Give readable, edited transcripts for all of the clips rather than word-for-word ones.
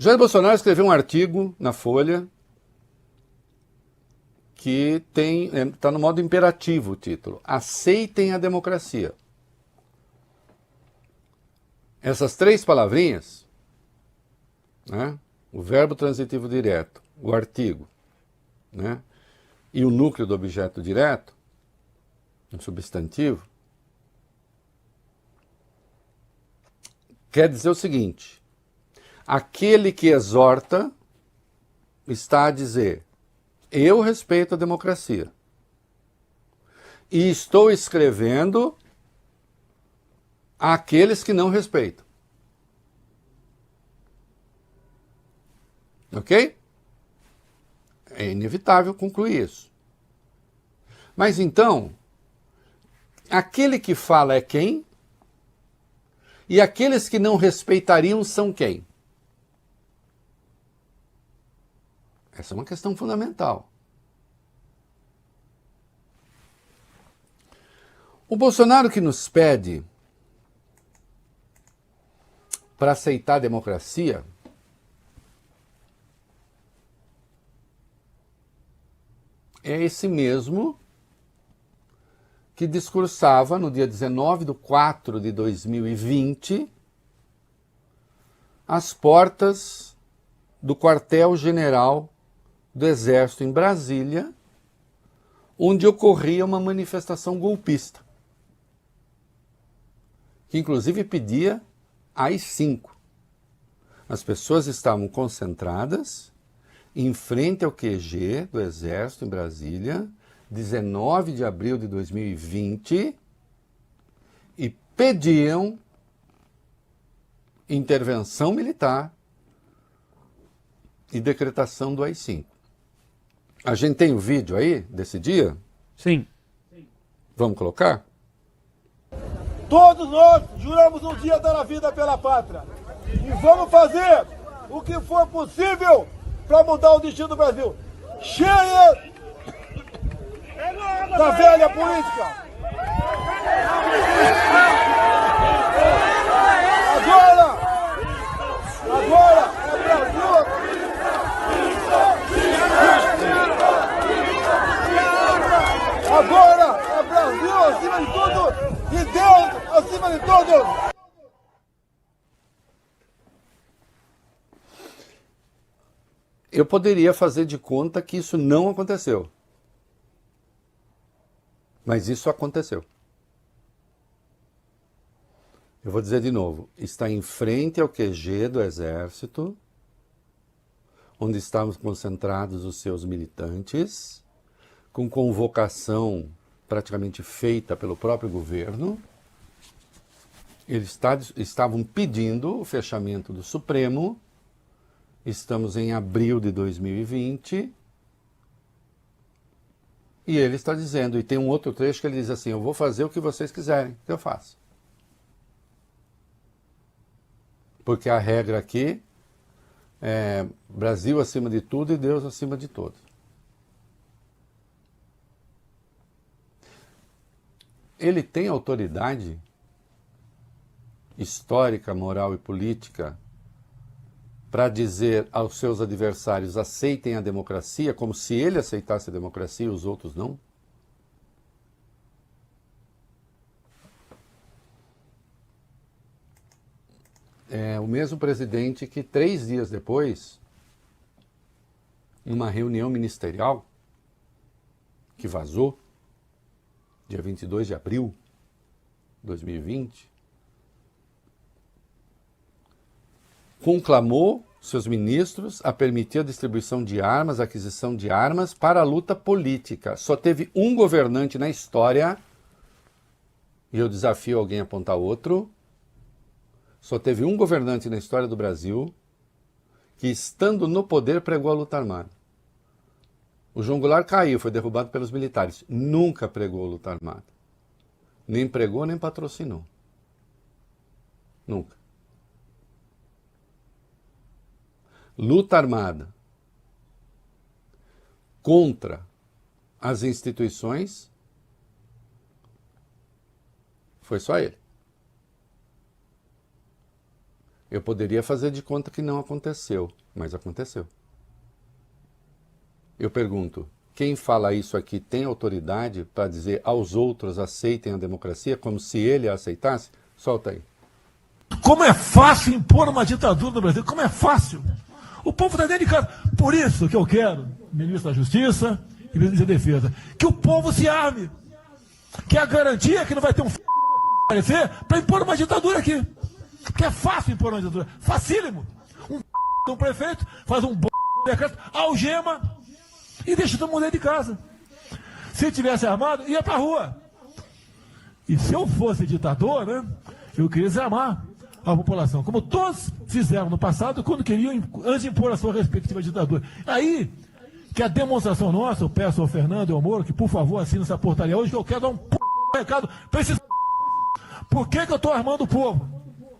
Jair Bolsonaro escreveu um artigo na Folha que está no modo imperativo o título. Aceitem a democracia. Essas 3 palavrinhas, né, o verbo transitivo direto, o artigo, né, e o núcleo do objeto direto, um substantivo, quer dizer o seguinte: aquele que exorta está a dizer, eu respeito a democracia e estou escrevendo àqueles que não respeitam. Ok? É inevitável concluir isso. Mas então, aquele que fala é quem? E aqueles que não respeitariam são quem? Essa é uma questão fundamental. O Bolsonaro que nos pede para aceitar a democracia é esse mesmo que discursava no dia 19/4/2020 às portas do quartel-general do Exército em Brasília, onde ocorria uma manifestação golpista, que inclusive pedia AI-5. As pessoas estavam concentradas em frente ao QG do Exército em Brasília, 19 de abril de 2020, e pediam intervenção militar e decretação do AI-5. A gente tem o vídeo aí desse dia? Sim. Vamos colocar? Todos nós juramos um dia dar a vida pela pátria. E vamos fazer o que for possível para mudar o destino do Brasil. Cheia da velha política. Agora é Brasil. Agora é Brasil acima de tudo e Deus acima de tudo. Eu poderia fazer de conta que isso não aconteceu. Mas isso aconteceu. Eu vou dizer de novo. Está em frente ao QG do Exército, onde estavam concentrados os seus militantes, com convocação praticamente feita pelo próprio governo. Eles estavam pedindo o fechamento do Supremo. Estamos em abril de 2020. E ele está dizendo, e tem um outro trecho que ele diz assim, eu vou fazer o que vocês quiserem, que eu faço. Porque a regra aqui é Brasil acima de tudo e Deus acima de todos. Ele tem autoridade histórica, moral e política para dizer aos seus adversários aceitem a democracia, como se ele aceitasse a democracia e os outros não? É o mesmo presidente que 3 dias depois, numa reunião ministerial que vazou, dia 22 de abril de 2020, conclamou seus ministros a permitir a distribuição de armas, a aquisição de armas para a luta política. Só teve um governante na história, e eu desafio alguém a apontar outro, só teve um governante na história do Brasil que, estando no poder, pregou a luta armada. O João Goulart caiu, foi derrubado pelos militares. Nunca pregou a luta armada. Nem pregou, nem patrocinou. Nunca. Luta armada contra as instituições foi só ele. Eu poderia fazer de conta que não aconteceu, mas aconteceu. Eu pergunto, quem fala isso aqui tem autoridade para dizer aos outros aceitem a democracia como se ele a aceitasse? Solta aí. Como é fácil impor uma ditadura no Brasil, como é fácil. O povo está dentro de casa. Por isso que eu quero, ministro da Justiça e ministro da Defesa, que o povo se arme. Que é a garantia que não vai ter um aparecer para impor uma ditadura aqui. Porque é fácil impor uma ditadura. Facílimo. Um prefeito faz um decreto, algema e deixa todo mundo dentro de casa. Se tivesse armado, ia para a rua. E se eu fosse ditador, né, eu queria desarmar a população, como todos fizeram no passado, quando queriam, antes de impor a sua respectiva ditadura. Aí, que a demonstração nossa, eu peço ao Fernando e ao Moro, que por favor assine essa portaria hoje, que eu quero dar um recado para esses. Por que eu estou armando o povo?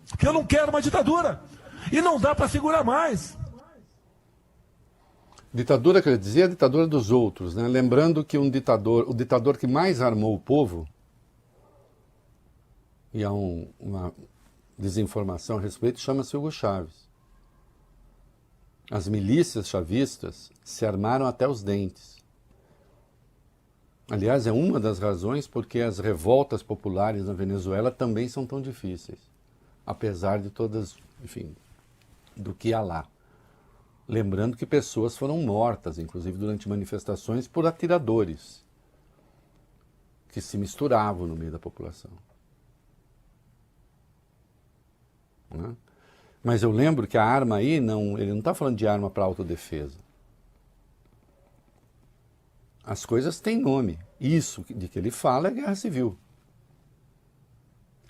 Porque eu não quero uma ditadura. E não dá para segurar mais. Ditadura, quer dizer, a ditadura dos outros, né? Lembrando que o ditador que mais armou o povo, e há uma desinformação a respeito, chama-se Hugo Chávez. As milícias chavistas se armaram até os dentes. Aliás, é uma das razões porque as revoltas populares na Venezuela também são tão difíceis, apesar de todas, enfim, do que há lá. Lembrando que pessoas foram mortas, inclusive durante manifestações, por atiradores que se misturavam no meio da população. Né? Mas eu lembro que a arma aí, ele não está falando de arma para autodefesa. As coisas têm nome. Isso de que ele fala é guerra civil.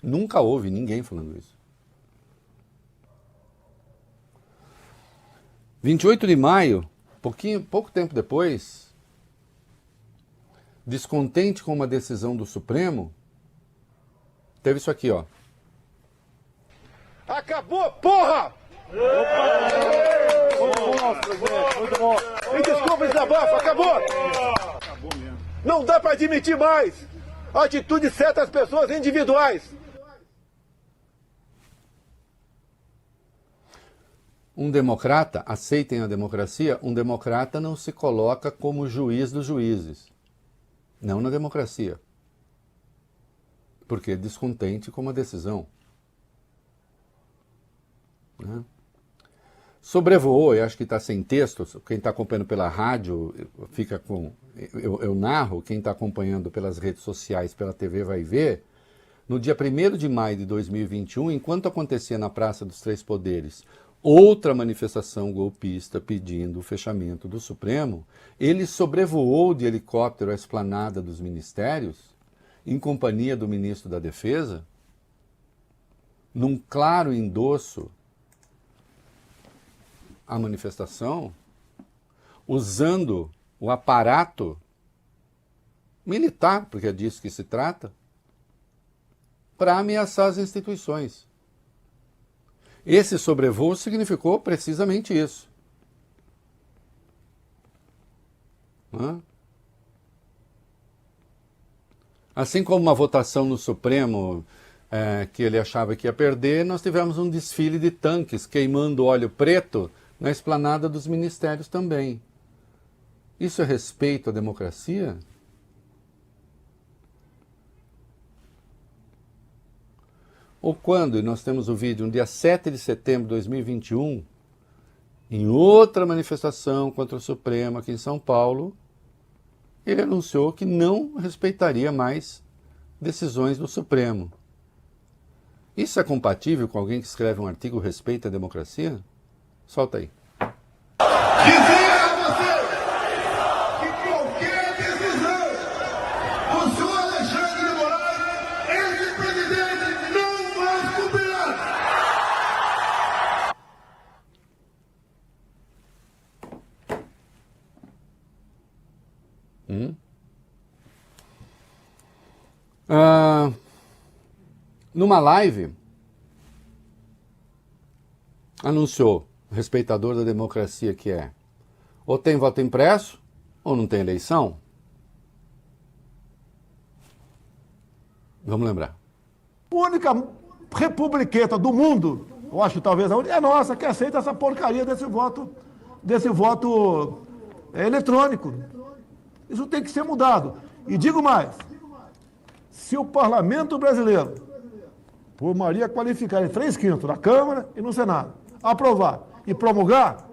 Nunca houve ninguém falando isso. 28 de maio, pouco tempo depois, descontente com uma decisão do Supremo, teve isso aqui, ó. Acabou, porra! Muito bom. Me desculpa, desabafo, acabou! Acabou mesmo. Não dá para admitir mais a atitude de certas pessoas individuais. Um democrata, aceitem a democracia, um democrata não se coloca como juiz dos juízes. Não na democracia. Porque é descontente com uma decisão. Né? Sobrevoou, eu acho que está sem texto, quem está acompanhando pela rádio fica com... Eu narro, quem está acompanhando pelas redes sociais, pela TV vai ver, no dia 1º de maio de 2021, enquanto acontecia na Praça dos Três Poderes outra manifestação golpista pedindo o fechamento do Supremo, ele sobrevoou de helicóptero a esplanada dos ministérios, em companhia do ministro da Defesa, num claro endosso à manifestação, usando o aparato militar, porque é disso que se trata, para ameaçar as instituições. Esse sobrevoo significou precisamente isso. Assim como uma votação no Supremo que ele achava que ia perder, nós tivemos um desfile de tanques queimando óleo preto na esplanada dos ministérios também. Isso é respeito à democracia? Ou quando, e nós temos o vídeo, no dia 7 de setembro de 2021, em outra manifestação contra o Supremo aqui em São Paulo, ele anunciou que não respeitaria mais decisões do Supremo. Isso é compatível com alguém que escreve um artigo respeito à democracia? Solta aí. Dizer a você que qualquer decisão do senhor Alexandre de Moraes, esse presidente não vai cumprirá. Numa live, anunciou, respeitador da democracia que é, ou tem voto impresso, ou não tem eleição. Vamos lembrar. A única republiqueta do mundo eu acho que talvez a única, é nossa, que aceita essa porcaria desse voto eletrônico. Isso tem que ser mudado. E digo mais, se o parlamento brasileiro, por maioria qualificada em 3/5 na Câmara e no Senado, aprovar e promulgar,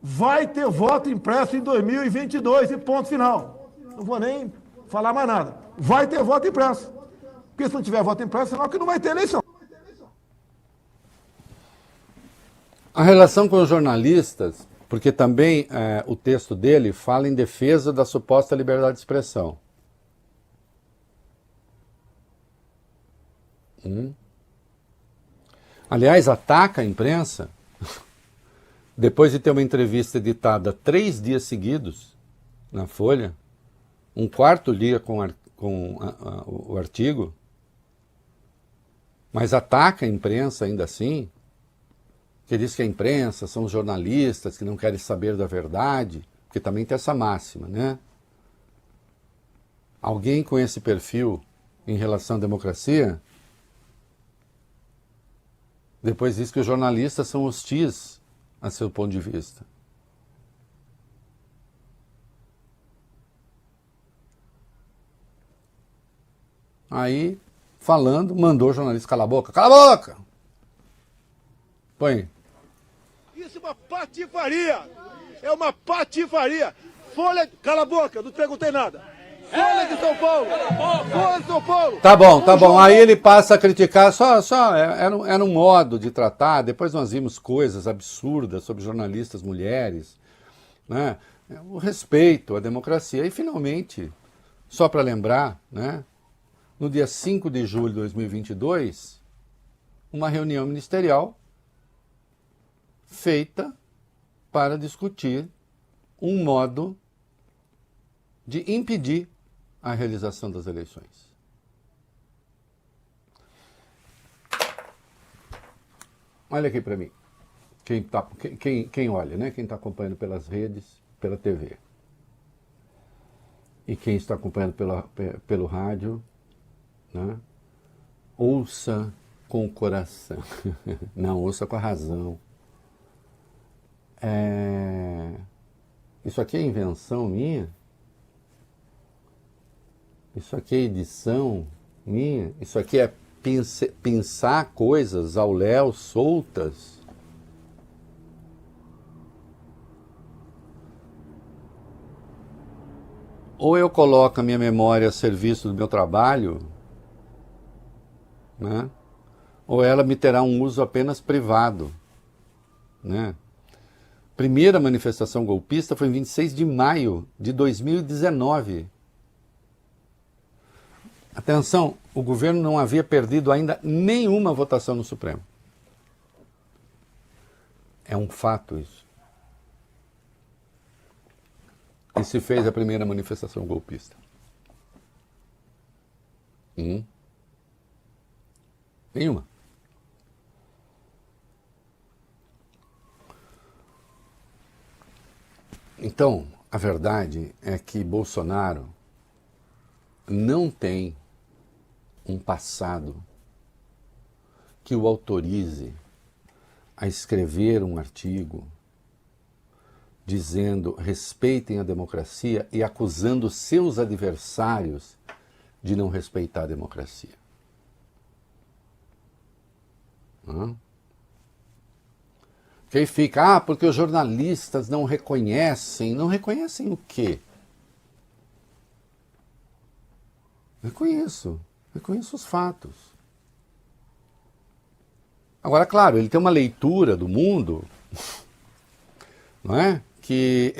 vai ter voto impresso em 2022 e ponto final. Não vou nem falar mais nada. Vai ter voto impresso. Porque se não tiver voto impresso, senão que não vai ter eleição. A relação com os jornalistas, porque também o texto dele fala em defesa da suposta liberdade de expressão. Aliás, ataca a imprensa depois de ter uma entrevista editada 3 dias seguidos na Folha, um quarto dia com o artigo, mas ataca a imprensa ainda assim, que diz que a imprensa são os jornalistas que não querem saber da verdade, porque também tem essa máxima, né? Alguém com esse perfil em relação à democracia, depois diz que os jornalistas são hostis a seu ponto de vista. Aí, falando, mandou o jornalista calar a boca. Cala a boca! Põe. Isso é uma patifaria! É uma patifaria! Folha... Cala a boca, não te perguntei nada. Folha de São Paulo! Folha de São Paulo! Tá bom. Aí ele passa a criticar, era um modo de tratar. Depois nós vimos coisas absurdas sobre jornalistas mulheres, né? O respeito à democracia. E finalmente, só para lembrar, né? No dia 5 de julho de 2022, uma reunião ministerial feita para discutir um modo de impedir a realização das eleições. Olha aqui para mim, quem olha, né? Quem está acompanhando pelas redes, pela TV. E quem está acompanhando pelo rádio, né? Ouça com o coração. Não, ouça com a razão. Isso aqui é invenção minha? Isso aqui é edição minha? Isso aqui é pensar coisas ao léu, soltas? Ou eu coloco a minha memória a serviço do meu trabalho, né? Ou ela me terá um uso apenas privado, né? Primeira manifestação golpista foi em 26 de maio de 2019. Atenção, o governo não havia perdido ainda nenhuma votação no Supremo. É um fato isso. E se fez a primeira manifestação golpista. Nenhuma. Então, a verdade é que Bolsonaro não tem um passado que o autorize a escrever um artigo dizendo respeitem a democracia e acusando seus adversários de não respeitar a democracia. Que aí fica, porque os jornalistas não reconhecem. Não reconhecem o quê? Reconheço os fatos. Agora, claro, ele tem uma leitura do mundo, não é? Que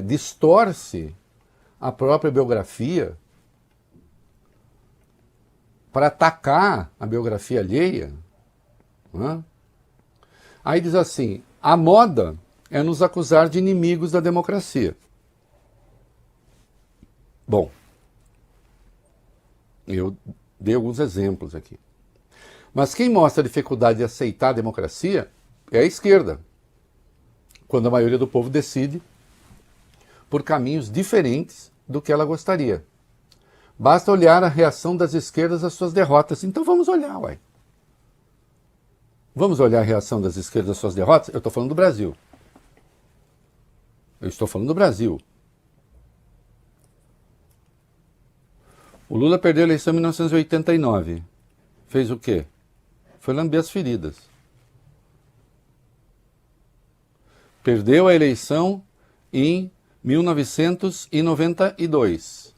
distorce a própria biografia para atacar a biografia alheia. Não é? Aí diz assim, a moda é nos acusar de inimigos da democracia. Bom, eu dei alguns exemplos aqui. Mas quem mostra a dificuldade de aceitar a democracia é a esquerda, quando a maioria do povo decide por caminhos diferentes do que ela gostaria. Basta olhar a reação das esquerdas às suas derrotas. Então vamos olhar, uai. Vamos olhar a reação das esquerdas às suas derrotas? Eu estou falando do Brasil. Eu estou falando do Brasil. O Lula perdeu a eleição em 1989. Fez o quê? Foi lamber as feridas. Perdeu a eleição em 1992.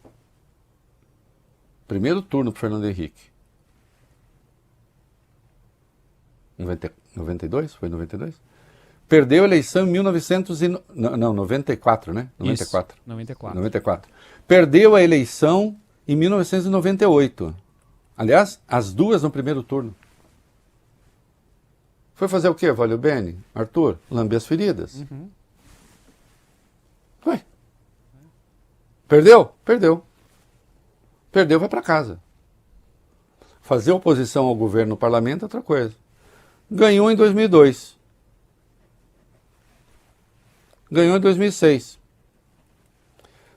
Primeiro turno para Fernando Henrique. 92? Foi 92? Perdeu a eleição em 94, né? 94. Isso, 94. 94. Perdeu a eleição em 1998. Aliás, as duas no primeiro turno. Foi fazer o quê, Valeu Bene? Arthur? Lamber as feridas. Ué. Perdeu? Perdeu. Perdeu, vai para casa. Fazer oposição ao governo no parlamento é outra coisa. Ganhou em 2002. Ganhou em 2006.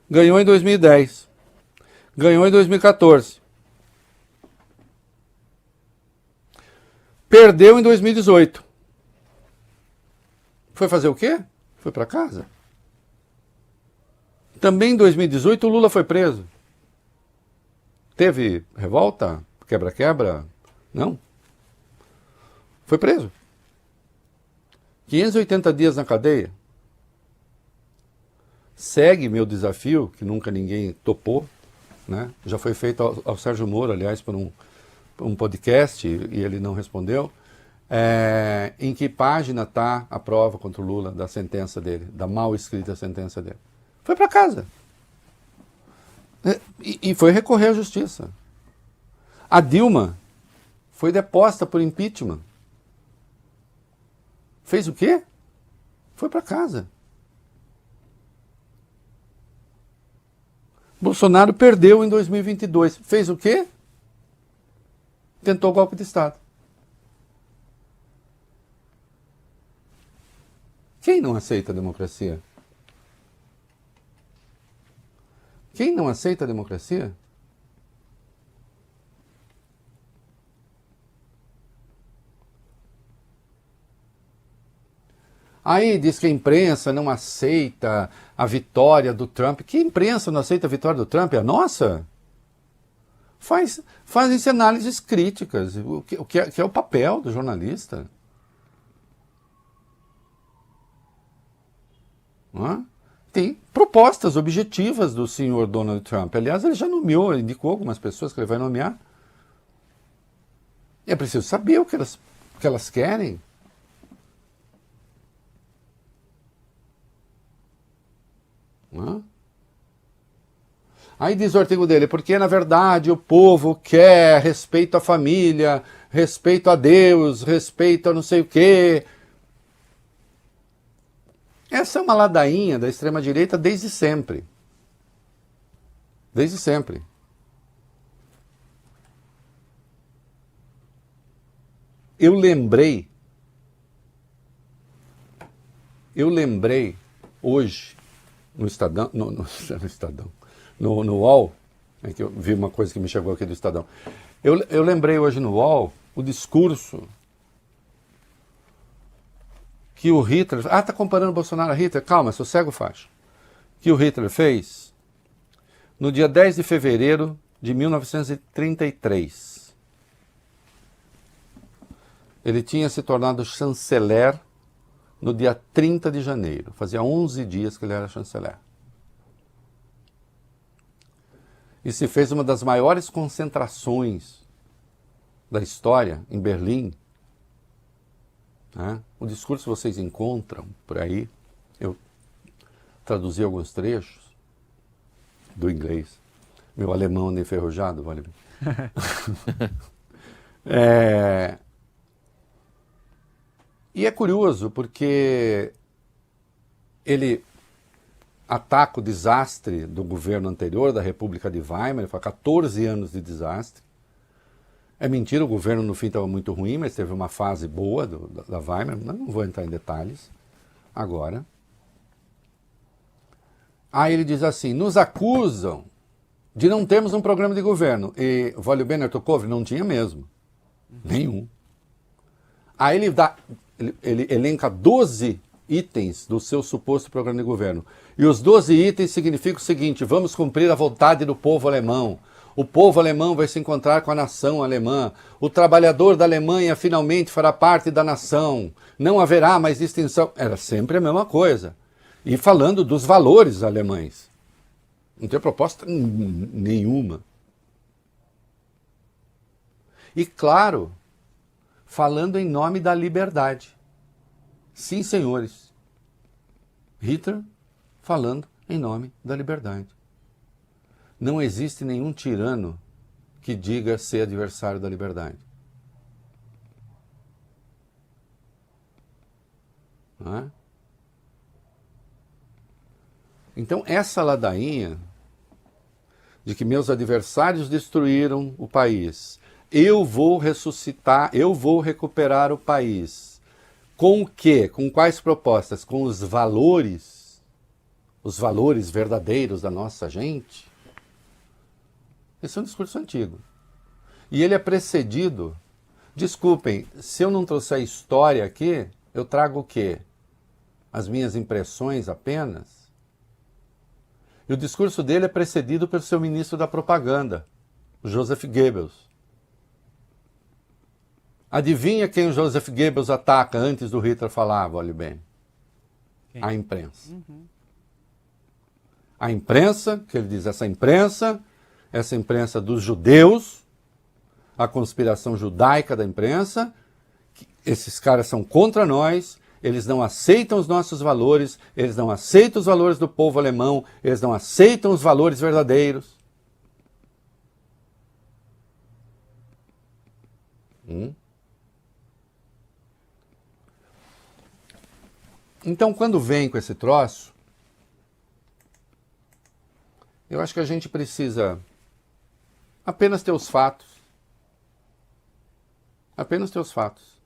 Ganhou em 2010. Ganhou em 2014. Perdeu em 2018. Foi fazer o quê? Foi para casa. Também em 2018 o Lula foi preso. Teve revolta? Quebra-quebra? Não. Foi preso. 580 dias na cadeia. Segue meu desafio, que nunca ninguém topou, né? Já foi feito ao Sérgio Moro, aliás, por um podcast, e ele não respondeu. Em que página está a prova contra o Lula da sentença dele, da mal escrita sentença dele? Foi para casa. E foi recorrer à justiça. A Dilma foi deposta por impeachment. Fez o quê? Foi para casa. Bolsonaro perdeu em 2022. Fez o quê? Tentou golpe de Estado. Quem não aceita a democracia? Quem não aceita a democracia? Aí diz que a imprensa não aceita a vitória do Trump. Que imprensa não aceita a vitória do Trump? É a nossa? Fazem-se análises críticas, que é o papel do jornalista. Tem propostas objetivas do senhor Donald Trump. Aliás, ele já nomeou, indicou algumas pessoas que ele vai nomear. E é preciso saber o que elas querem. Aí diz o artigo dele, porque na verdade o povo quer respeito à família, respeito a Deus, respeito a não sei o quê. Essa é uma ladainha da extrema-direita desde sempre. Desde sempre. Eu lembrei hoje, no Estadão, no UOL, é que eu vi uma coisa que me chegou aqui do Estadão. Eu lembrei hoje no UOL o discurso que o Hitler... tá comparando Bolsonaro a Hitler? Calma, sossego faixa. Que o Hitler fez no dia 10 de fevereiro de 1933. Ele tinha se tornado chanceler no dia 30 de janeiro. Fazia 11 dias que ele era chanceler. E se fez uma das maiores concentrações da história em Berlim. O discurso vocês encontram por aí. Eu traduzi alguns trechos do inglês. Meu alemão anda enferrujado, vale bem. E é curioso porque ele ataca o desastre do governo anterior, da República de Weimar. Ele foi 14 anos de desastre. É mentira, o governo no fim estava muito ruim, mas teve uma fase boa da Weimar. Não vou entrar em detalhes agora. Aí ele diz assim, nos acusam de não termos um programa de governo. E Volodymyr Ertukov não tinha mesmo. Nenhum. Aí ele elenca 12 itens do seu suposto programa de governo. E os 12 itens significam o seguinte: vamos cumprir a vontade do povo alemão. O povo alemão vai se encontrar com a nação alemã. O trabalhador da Alemanha finalmente fará parte da nação. Não haverá mais distinção. Era sempre a mesma coisa. E falando dos valores alemães. Não tem proposta nenhuma. E claro, falando em nome da liberdade. Sim, senhores. Hitler falando em nome da liberdade. Não existe nenhum tirano que diga ser adversário da liberdade. Não é? Então, essa ladainha de que meus adversários destruíram o país, eu vou ressuscitar, eu vou recuperar o país. Com o quê? Com quais propostas? Com os valores verdadeiros da nossa gente? Esse é um discurso antigo. E ele é precedido, desculpem, se eu não trouxer história aqui, eu trago o quê? As minhas impressões apenas? E o discurso dele é precedido pelo seu ministro da propaganda, Joseph Goebbels. Adivinha quem o Joseph Goebbels ataca antes do Hitler falar, olhe bem? Quem? A imprensa. A imprensa, que ele diz, essa imprensa dos judeus, a conspiração judaica da imprensa, esses caras são contra nós, eles não aceitam os nossos valores, eles não aceitam os valores do povo alemão, eles não aceitam os valores verdadeiros. Então, quando vem com esse troço, eu acho que a gente precisa apenas ter os fatos. Apenas ter os fatos.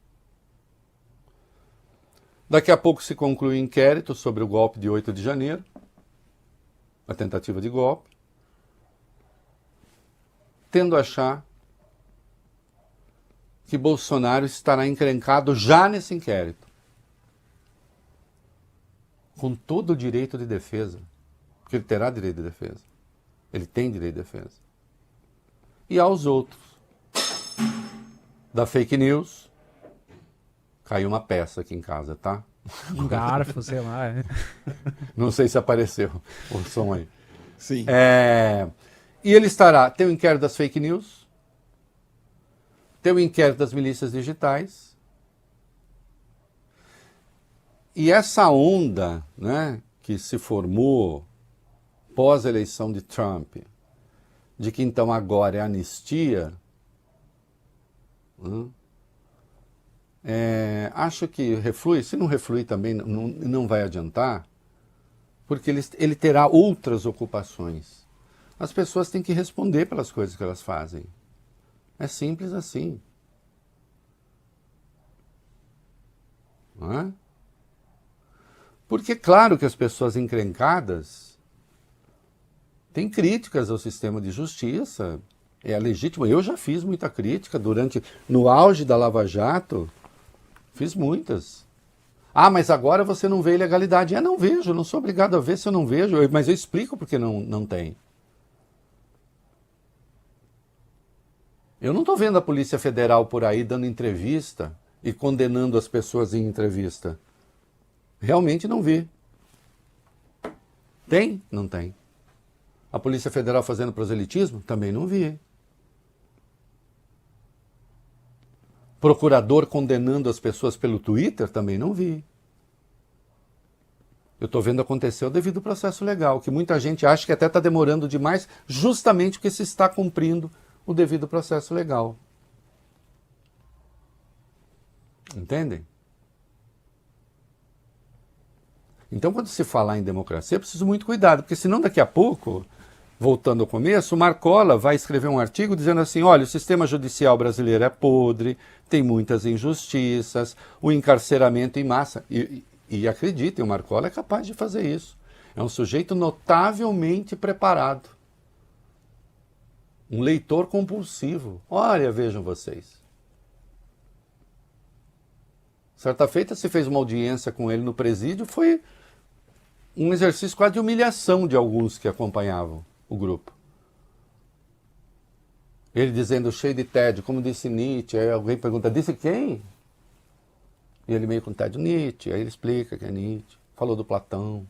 Daqui a pouco se conclui o inquérito sobre o golpe de 8 de janeiro, a tentativa de golpe, tendo a achar que Bolsonaro estará encrencado já nesse inquérito, com todo o direito de defesa, porque ele terá direito de defesa. Ele tem direito de defesa. E aos outros, da fake news, caiu uma peça aqui em casa, tá? Um garfo, sei lá. Não sei se apareceu o som aí. Sim. E ele estará, tem o inquérito das fake news, tem o inquérito das milícias digitais, e essa onda, né, que se formou pós-eleição de Trump, de que então agora é anistia, acho que reflui, se não reflui também não vai adiantar, porque ele terá outras ocupações. As pessoas têm que responder pelas coisas que elas fazem. É simples assim. Não é? Porque claro que as pessoas encrencadas têm críticas ao sistema de justiça, é legítimo. Eu já fiz muita crítica no auge da Lava Jato, fiz muitas. Ah, mas agora você não vê ilegalidade. Não vejo, não sou obrigado a ver se eu não vejo, mas eu explico porque não tem. Eu não estou vendo a Polícia Federal por aí dando entrevista e condenando as pessoas em entrevista. Realmente não vi. Tem? Não tem. A Polícia Federal fazendo proselitismo? Também não vi. Procurador condenando as pessoas pelo Twitter? Também não vi. Eu estou vendo acontecer o devido processo legal, que muita gente acha que até está demorando demais, justamente porque se está cumprindo o devido processo legal. Entendem? Então, quando se falar em democracia, é preciso muito cuidado, porque senão daqui a pouco, voltando ao começo, o Marcola vai escrever um artigo dizendo assim, olha, o sistema judicial brasileiro é podre, tem muitas injustiças, o encarceramento em massa. E acreditem, o Marcola é capaz de fazer isso. É um sujeito notavelmente preparado. Um leitor compulsivo. Olha, vejam vocês. Certa feita se fez uma audiência com ele no presídio, foi um exercício quase de humilhação de alguns que acompanhavam o grupo. Ele dizendo cheio de tédio, como disse Nietzsche, aí alguém pergunta, disse quem? E ele meio com tédio, Nietzsche, aí ele explica que é Nietzsche, falou do Platão.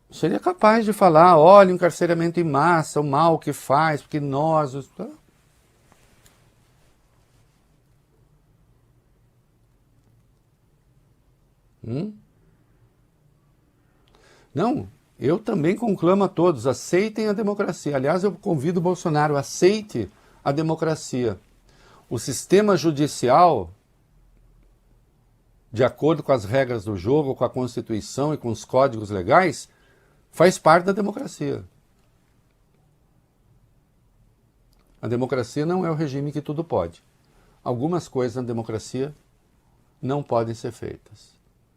Seria capaz de falar, olha, o encarceramento em massa, o mal que faz, porque nós... Não, eu também conclamo a todos, aceitem a democracia. Aliás, eu convido o Bolsonaro, aceite a democracia. O sistema judicial, de acordo com as regras do jogo, com a Constituição e com os códigos legais, faz parte da democracia. A democracia não é o regime que tudo pode. Algumas coisas na democracia não podem ser feitas.